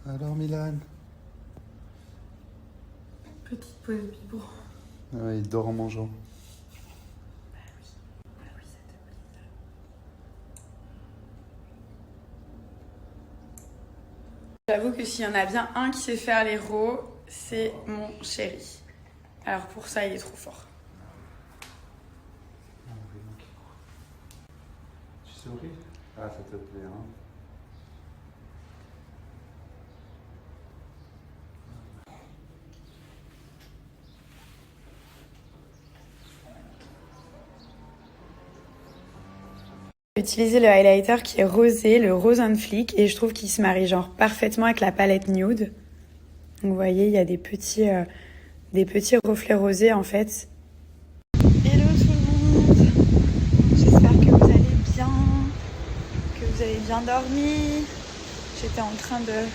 Alors Milan? Petite pause biberon. Ouais, il dort en mangeant. Bah oui, ça t'oblige. J'avoue que s'il y en a bien un qui sait faire les rows, c'est mon chéri. Alors pour ça, il est trop fort. Tu souris? Ah, ça te plaît, hein? J'ai utilisé le highlighter qui est rosé, le Rose on Fleek, et je trouve qu'il se marie genre parfaitement avec la palette nude. Donc vous voyez, il y a des petits reflets rosés en fait. Hello tout le monde, j'espère que vous allez bien, que vous avez bien dormi. J'étais en train de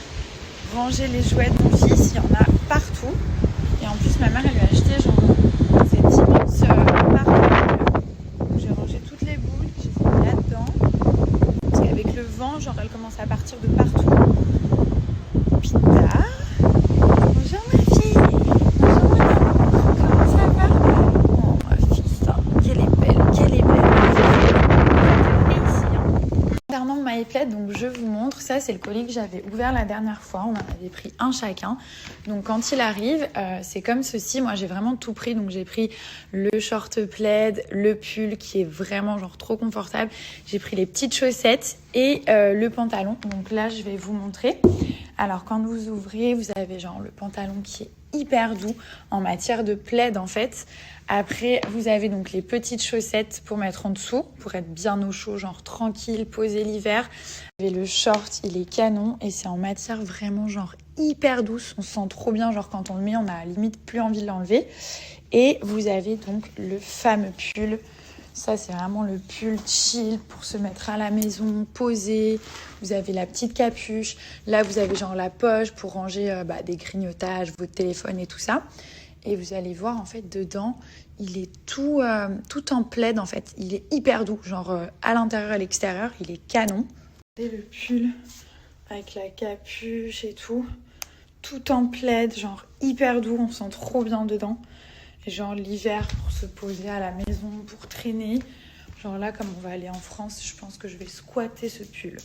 ranger les jouets de mon fils, il y en a partout. Et en plus ma mère elle lui a acheté genre cette immense marque. Donc j'ai rangé toutes les boules, je les ai mis là-dedans. Parce qu'avec le vent, genre elle commence à partir de partout. Pita. Bonjour ma fille. Bonjour mon amour. Comment ça va? Oh ma fille, ça. Qu'elle est belle, qu'elle est belle. Concernant My Plaid, donc je vous montre, ça c'est le colis que j'avais ouvert la dernière fois, on en avait pris un chacun. Donc quand il arrive, c'est comme ceci, moi j'ai vraiment tout pris, donc j'ai pris le short plaid, le pull qui est vraiment genre trop confortable, j'ai pris les petites chaussettes et le pantalon, donc là je vais vous montrer. Alors quand vous ouvrez, vous avez genre le pantalon qui est hyper doux en matière de plaid en fait. Après, vous avez donc les petites chaussettes pour mettre en dessous, pour être bien au chaud, genre tranquille, posé l'hiver. Vous avez le short, il est canon et c'est en matière vraiment genre hyper douce. On se sent trop bien, genre quand on le met, on a limite plus envie de l'enlever. Et vous avez donc le fameux pull. Ça, c'est vraiment le pull chill pour se mettre à la maison, posé. Vous avez la petite capuche. Là, vous avez genre la poche pour ranger des grignotages, votre téléphone et tout ça. Et vous allez voir, en fait, dedans, il est tout en plaid, en fait. Il est hyper doux, genre à l'intérieur et à l'extérieur, il est canon. Et le pull avec la capuche et tout en plaid, genre hyper doux, on se sent trop bien dedans. Et genre l'hiver pour se poser à la maison, pour traîner. Genre là, comme on va aller en France, je pense que je vais squatter ce pull.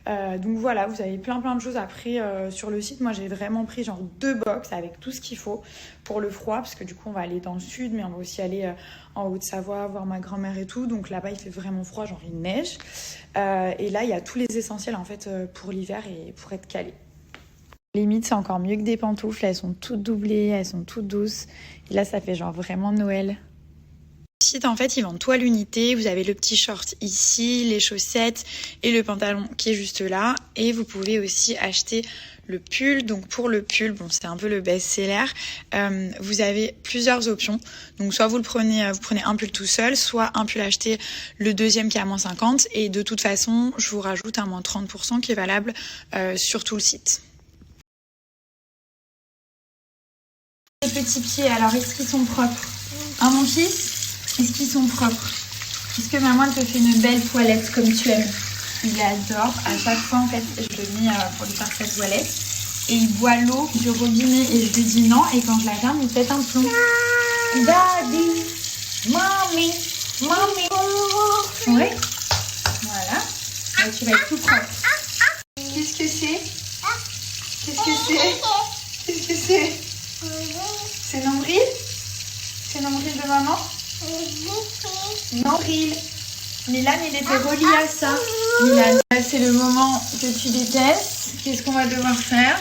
Donc voilà, vous avez plein de choses après sur le site. Moi, j'ai vraiment pris genre 2 box avec tout ce qu'il faut pour le froid. Parce que du coup, on va aller dans le sud, mais on va aussi aller en Haute-Savoie, voir ma grand-mère et tout. Donc là-bas, il fait vraiment froid, genre il neige. Et là, il y a tous les essentiels en fait pour l'hiver et pour être calé. Limite, c'est encore mieux que des pantoufles. Elles sont toutes doublées, elles sont toutes douces. Et là, ça fait genre vraiment Noël. Le site, en fait, ils vendent tout à l'unité. Vous avez le petit short ici, les chaussettes et le pantalon qui est juste là. Et vous pouvez aussi acheter le pull. Donc pour le pull, bon, c'est un peu le best-seller. Vous avez plusieurs options. Donc soit vous prenez un pull tout seul, soit un pull acheté le deuxième qui est à moins 50. Et de toute façon, je vous rajoute un moins 30% qui est valable sur tout le site. Les petits pieds, alors est-ce qu'ils sont propres? Hein mon fils? Est-ce qu'ils sont propres? Est-ce que maman te fait une belle toilette comme tu aimes? Il adore, à chaque fois en fait je le mets pour lui faire sa toilette. Et il boit l'eau du robinet et je lui dis non. Et quand je la ferme, il pète un plomb. Daddy, mommy, mommy. Ouais. Voilà. Là, tu vas être tout propre. Qu'est-ce que c'est? Qu'est-ce que c'est? Qu'est-ce que c'est? C'est nombril? C'est nombril de maman? Nombril. Milan, il était relié à ça. Milan, là, c'est le moment que tu détestes. Qu'est-ce qu'on va devoir faire?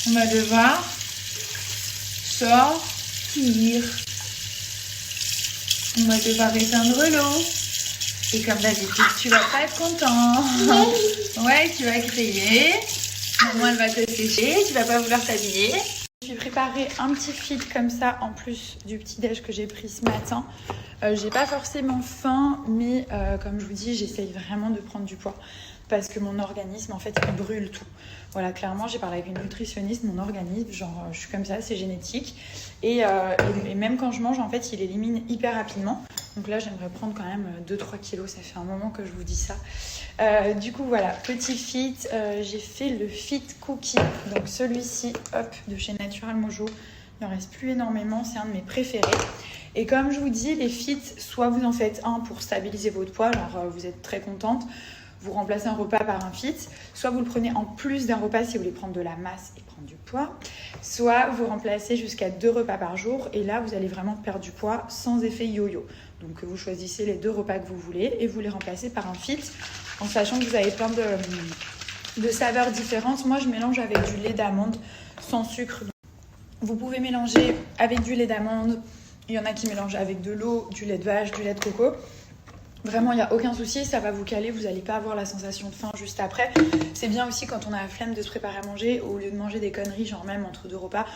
On va devoir sortir. On va devoir éteindre l'eau. Et comme d'habitude, tu vas pas être content. Ouais, tu vas crier. Maman, elle va te sécher. Tu vas pas vouloir t'habiller. Je suis préparé un petit fit comme ça en plus du petit déj que j'ai pris ce matin. J'ai pas forcément faim, mais comme je vous dis, j'essaye vraiment de prendre du poids parce que mon organisme en fait il brûle tout. Voilà, clairement j'ai parlé avec une nutritionniste, mon organisme, genre je suis comme ça, c'est génétique et même quand je mange en fait il élimine hyper rapidement. Donc là, j'aimerais prendre quand même 2-3 kilos. Ça fait un moment que je vous dis ça. Du coup, voilà, petit fit. J'ai fait le fit cookie. Donc celui-ci, hop, de chez Natural Mojo. Il n'en reste plus énormément. C'est un de mes préférés. Et comme je vous dis, les fits, soit vous en faites un pour stabiliser votre poids. Alors, vous êtes très contente. Vous remplacez un repas par un fit. Soit vous le prenez en plus d'un repas si vous voulez prendre de la masse et prendre du poids. Soit vous remplacez jusqu'à 2 repas par jour. Et là, vous allez vraiment perdre du poids sans effet yo-yo. Donc vous choisissez les 2 repas que vous voulez et vous les remplacez par un fit en sachant que vous avez plein de saveurs différentes. Moi, je mélange avec du lait d'amande sans sucre. Vous pouvez mélanger avec du lait d'amande. Il y en a qui mélangent avec de l'eau, du lait de vache, du lait de coco. Vraiment, il n'y a aucun souci, ça va vous caler. Vous n'allez pas avoir la sensation de faim juste après. C'est bien aussi quand on a la flemme de se préparer à manger. Au lieu de manger des conneries, genre même entre 2 repas,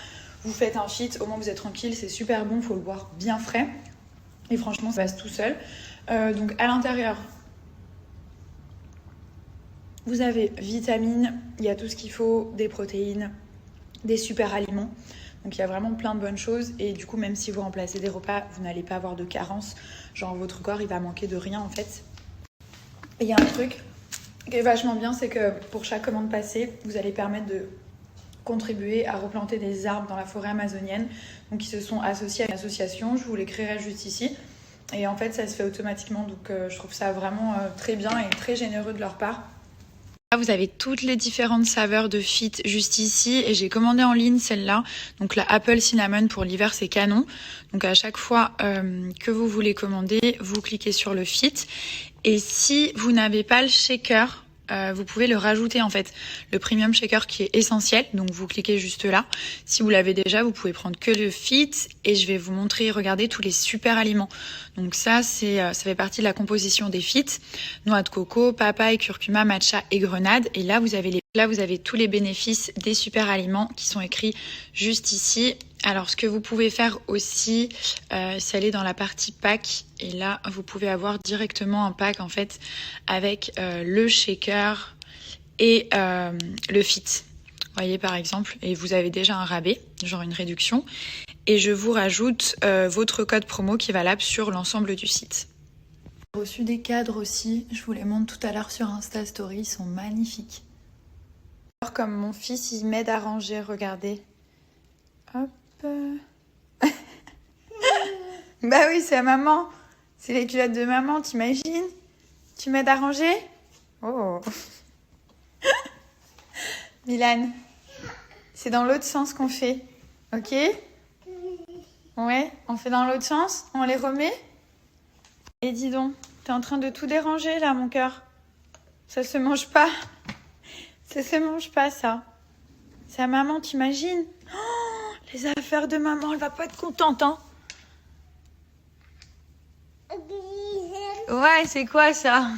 vous faites un fit. Au moins, vous êtes tranquille. C'est super bon, il faut le boire bien frais. Et franchement, ça passe tout seul. Donc à l'intérieur, vous avez vitamines, il y a tout ce qu'il faut, des protéines, des super aliments. Donc il y a vraiment plein de bonnes choses. Et du coup, même si vous remplacez des repas, vous n'allez pas avoir de carence. Genre votre corps, il va manquer de rien en fait. Et il y a un truc qui est vachement bien, c'est que pour chaque commande passée, vous allez permettre de contribuer à replanter des arbres dans la forêt amazonienne. Donc ils se sont associés à une association, je vous l'écrirai juste ici. Et en fait ça se fait automatiquement, donc je trouve ça vraiment très bien et très généreux de leur part. Là, vous avez toutes les différentes saveurs de fit juste ici et j'ai commandé en ligne celle-là. Donc la Apple Cinnamon pour l'hiver c'est canon. Donc à chaque fois que vous voulez commander, vous cliquez sur le fit. Et si vous n'avez pas le shaker, vous pouvez le rajouter en fait, le premium shaker qui est essentiel, donc vous cliquez juste là. Si vous l'avez déjà, vous pouvez prendre que le fit et je vais vous montrer, regardez tous les super aliments. Donc ça fait partie de la composition des fit, noix de coco, papaye, curcuma, matcha et grenade. Et là vous avez tous les bénéfices des super aliments qui sont écrits juste ici. Alors ce que vous pouvez faire aussi, c'est aller dans la partie pack et là vous pouvez avoir directement un pack en fait avec le shaker et le fit. Vous voyez par exemple, et vous avez déjà un rabais, genre une réduction. Et je vous rajoute votre code promo qui est valable sur l'ensemble du site. J'ai reçu des cadres aussi, je vous les montre tout à l'heure sur Insta Story, ils sont magnifiques. Alors comme mon fils il m'aide à ranger, regardez. Hop. Bah oui, c'est à maman. C'est les culottes de maman, t'imagines? Tu m'aides à ranger? Oh. Milan, c'est dans l'autre sens qu'on fait. Ok? Ouais, on fait dans l'autre sens? On les remet? Et dis donc, t'es en train de tout déranger là, mon cœur. Ça se mange pas. Ça se mange pas, ça. C'est à maman, t'imagines? Oh, les affaires de maman, elle va pas être contente, hein? Ouais, c'est quoi ça?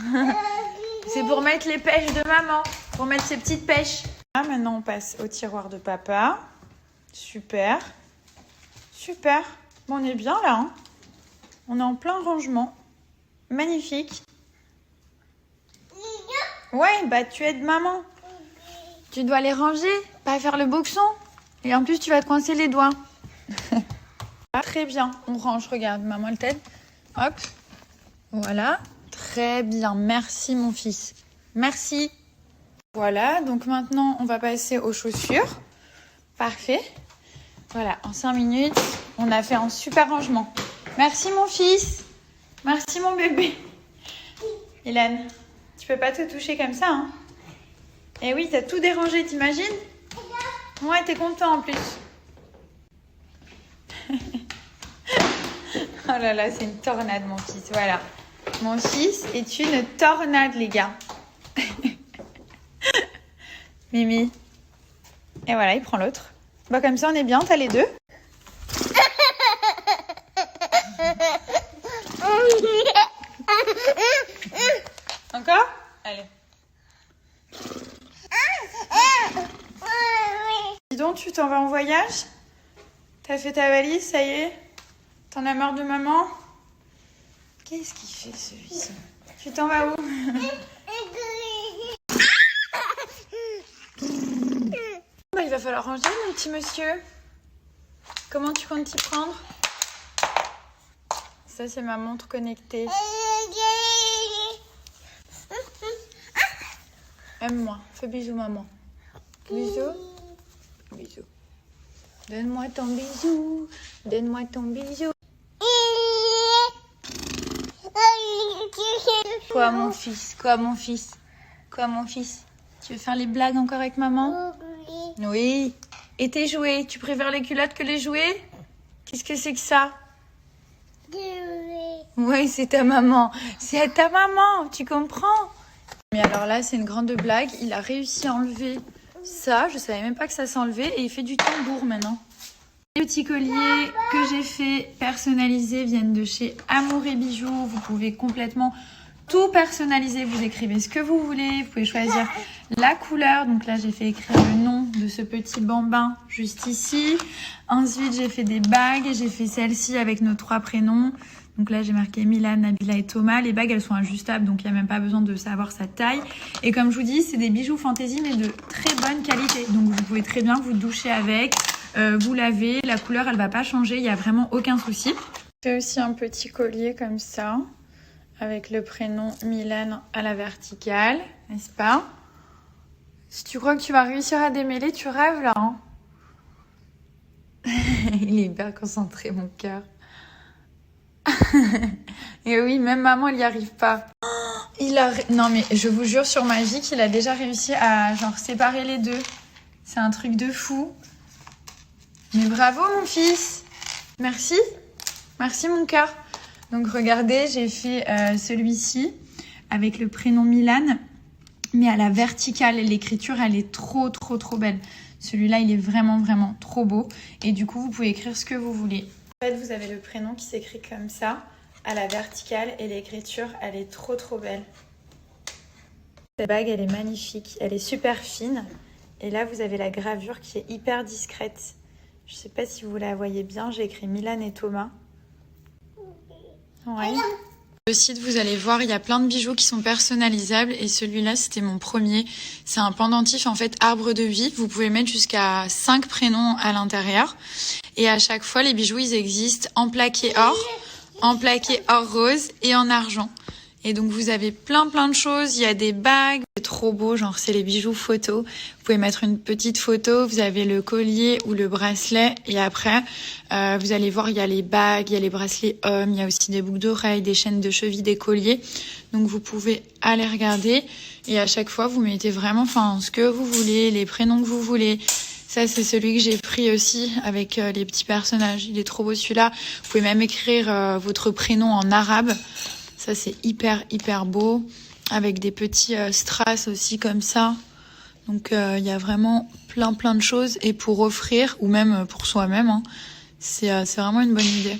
C'est pour mettre les pêches de maman. Pour mettre ses petites pêches. Ah, maintenant, on passe au tiroir de papa. Super. Super. Bon, on est bien là, hein? On est en plein rangement. Magnifique. Ouais, bah tu aides maman. Tu dois les ranger, pas faire le boxon. Et en plus, tu vas te coincer les doigts. Très bien, on range. Regarde, maman, elle t'aide. Hop. Voilà. Très bien. Merci, mon fils. Merci. Voilà, donc maintenant, on va passer aux chaussures. Parfait. Voilà, en 5 minutes, on a fait un super rangement. Merci, mon fils. Merci, mon bébé. Hélène, tu peux pas te toucher comme ça, hein? Eh oui, t'as tout dérangé, t'imagines? Ouais, t'es content en plus. Oh là là, c'est une tornade, mon fils. Voilà. Mon fils est une tornade, les gars. Mimi. Et voilà, il prend l'autre. Bah, comme ça, on est bien, t'as les deux. Encore? Allez. Dis donc, tu t'en vas en voyage? T'as fait ta valise, ça y est? T'en as marre de maman? Qu'est-ce qu'il fait celui-ci? Tu t'en vas où? Bah, il va falloir ranger, mon petit monsieur. Comment tu comptes t'y prendre? Ça, c'est ma montre connectée. Aime-moi. Fais bisous, maman. Bisous. Bisous. Donne-moi ton bisou. Donne-moi ton bisou. Quoi, mon fils? Quoi, mon fils? Quoi, mon fils? Tu veux faire les blagues encore avec maman? Oui. Et tes jouets? Tu préfères les culottes que les jouets? Qu'est-ce que c'est que ça? Oui, c'est ta maman. C'est à ta maman, tu comprends? Mais alors là, c'est une grande blague. Il a réussi à enlever ça. Je savais même pas que ça s'enlevait. Et il fait du tambour maintenant. Les petits colliers que j'ai fait personnalisés viennent de chez Amour et Bijoux. Vous pouvez complètement tout personnaliser. Vous écrivez ce que vous voulez. Vous pouvez choisir la couleur. Donc là, j'ai fait écrire le nom de ce petit bambin juste ici. Ensuite, j'ai fait des bagues. J'ai fait celle-ci avec nos 3 prénoms. Donc là, j'ai marqué Milan, Nabila et Thomas. Les bagues, elles sont ajustables, donc il n'y a même pas besoin de savoir sa taille. Et comme je vous dis, c'est des bijoux fantaisie, mais de très bonne qualité. Donc vous pouvez très bien vous doucher avec, vous laver. La couleur, elle ne va pas changer, il n'y a vraiment aucun souci. J'ai aussi un petit collier comme ça, avec le prénom Milan à la verticale, n'est-ce pas? Si tu crois que tu vas réussir à démêler, tu rêves là. Hein. Il est hyper concentré, mon cœur. Et oui, même maman, elle n'y arrive pas. Non, mais je vous jure sur ma vie qu'il a déjà réussi à genre séparer les deux. C'est un truc de fou. Mais bravo, mon fils. Merci. Merci, mon cœur. Donc, regardez, j'ai fait celui-ci avec le prénom Milan, mais à la verticale. L'écriture, elle est trop belle. Celui-là, il est vraiment trop beau. Et du coup, vous pouvez écrire ce que vous voulez. En fait, vous avez le prénom qui s'écrit comme ça, à la verticale, et l'écriture, elle est trop belle. Cette bague, elle est magnifique, elle est super fine. Et là, vous avez la gravure qui est hyper discrète. Je sais pas si vous la voyez bien, j'ai écrit Milan et Thomas. Ouais. Sur le site, vous allez voir, il y a plein de bijoux qui sont personnalisables. Et celui-là, c'était mon premier. C'est un pendentif, en fait, arbre de vie. Vous pouvez mettre jusqu'à 5 prénoms à l'intérieur. Et à chaque fois, les bijoux, ils existent en plaqué or rose et en argent. Et donc, vous avez plein de choses. Il y a des bagues. C'est trop beau, genre, c'est les bijoux photos. Vous pouvez mettre une petite photo. Vous avez le collier ou le bracelet. Et après, vous allez voir, il y a les bagues, il y a les bracelets hommes. Il y a aussi des boucles d'oreilles, des chaînes de cheville, des colliers. Donc, vous pouvez aller regarder. Et à chaque fois, vous mettez vraiment, ce que vous voulez, les prénoms que vous voulez. Ça, c'est celui que j'ai pris aussi avec les petits personnages. Il est trop beau celui-là. Vous pouvez même écrire votre prénom en arabe. Ça, c'est hyper beau. Avec des petits strass aussi comme ça. Donc, il y a vraiment plein de choses. Et pour offrir, ou même pour soi-même, hein, c'est vraiment une bonne idée.